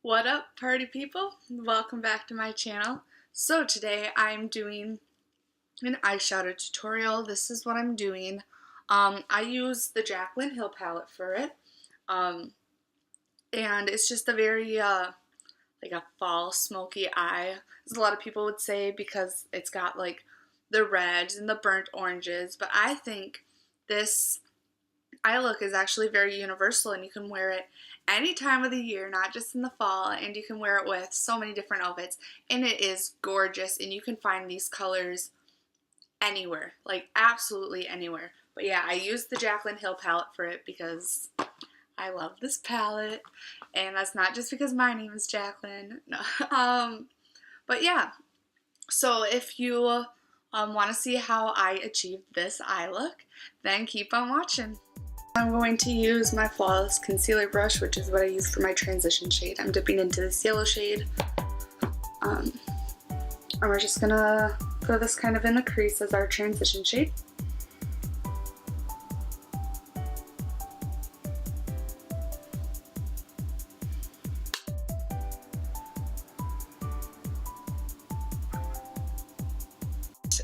What up, party people? Welcome back to my channel. So today I'm doing an eyeshadow tutorial. This is what I'm doing. I use the Jaclyn Hill palette for it. And it's just a very like a fall smoky eye, as a lot of people would say, because it's got like the reds and the burnt oranges. But I think this eye look is actually very universal, and you can wear it any time of the year, not just in the fall, and you can wear it with so many different outfits, and it is gorgeous, and you can find these colors anywhere, like absolutely anywhere. But yeah, I used the Jaclyn Hill palette for it because I love this palette, and that's not just because my name is Jaclyn. No. But yeah, so if you want to see how I achieved this eye look, then keep on watching. I'm going to use my Flawless Concealer brush, which is what I use for my transition shade. I'm dipping into this yellow shade. And we're just gonna throw this kind of in the crease as our transition shade.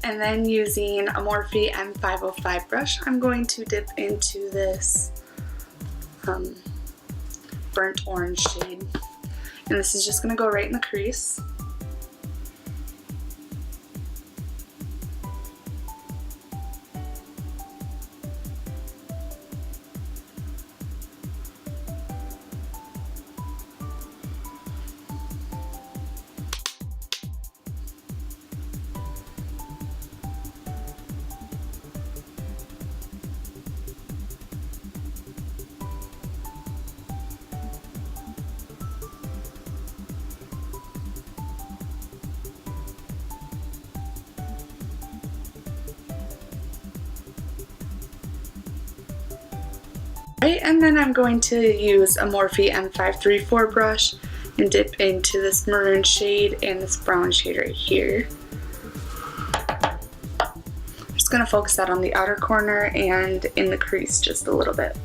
And then using a Morphe M505 brush, I'm going to dip into this burnt orange shade. And this is just going to go right in the crease. Right, and then I'm going to use a Morphe M534 brush and dip into this maroon shade and this brown shade right here. I'm just going to focus that on the outer corner and in the crease just a little bit.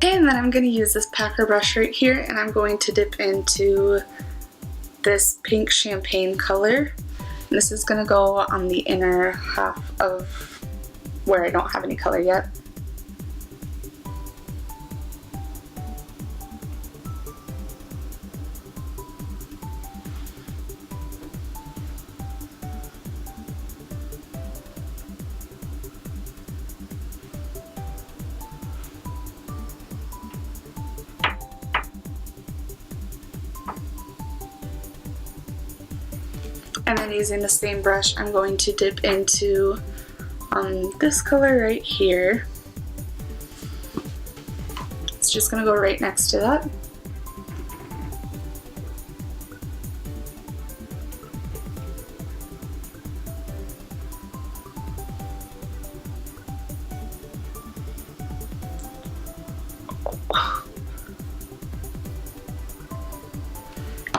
Okay, and then I'm going to use this packer brush right here, and I'm going to dip into this pink champagne color. And this is going to go on the inner half of where I don't have any color yet. And then using the same brush, I'm going to dip into this color right here. It's just going to go right next to that.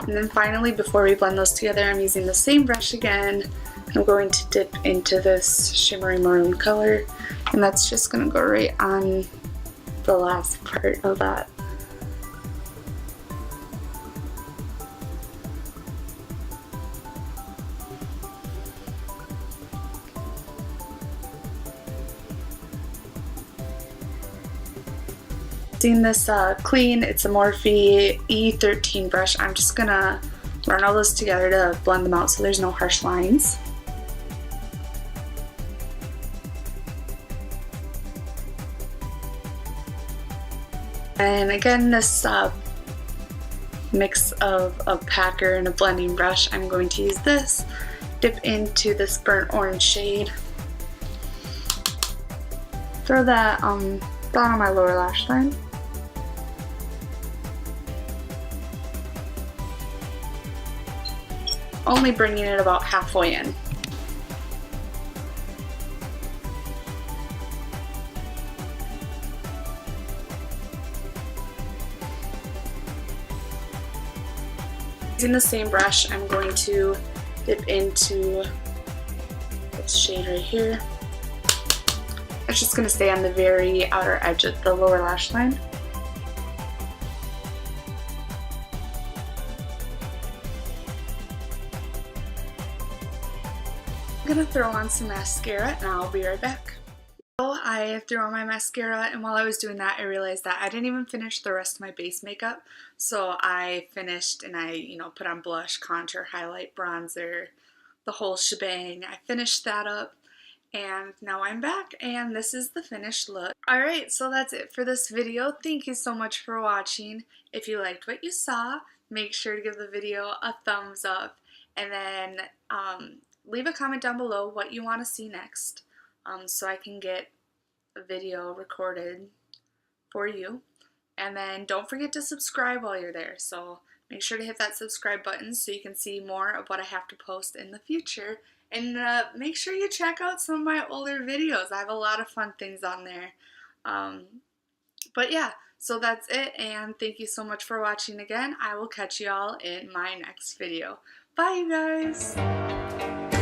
And then finally, before we blend those together, I'm using the same brush again. I'm going to dip into this shimmery maroon color, and that's just going to go right on the last part of that. Using this clean, it's a Morphe E13 brush, I'm just gonna run all those together to blend them out so there's no harsh lines. And again, this mix of a packer and a blending brush, I'm going to use this, dip into this burnt orange shade, throw that down on my lower lash line. Only bringing it about halfway in. Using the same brush, I'm going to dip into this shade right here. It's just going to stay on the very outer edge of the lower lash line. I'm going to throw on some mascara and I'll be right back. So I threw on my mascara, and while I was doing that I realized that I didn't even finish the rest of my base makeup. So I finished and I put on blush, contour, highlight, bronzer, the whole shebang. I finished that up and now I'm back and this is the finished look. Alright, so that's it for this video. Thank you so much for watching. If you liked what you saw, make sure to give the video a thumbs up and then leave a comment down below what you want to see next. So I can get a video recorded for you. And then don't forget to subscribe while you're there. So make sure to hit that subscribe button so you can see more of what I have to post in the future. And make sure you check out some of my older videos. I have a lot of fun things on there. But yeah, so that's it. And thank you so much for watching again. I will catch you all in my next video. Bye, you guys.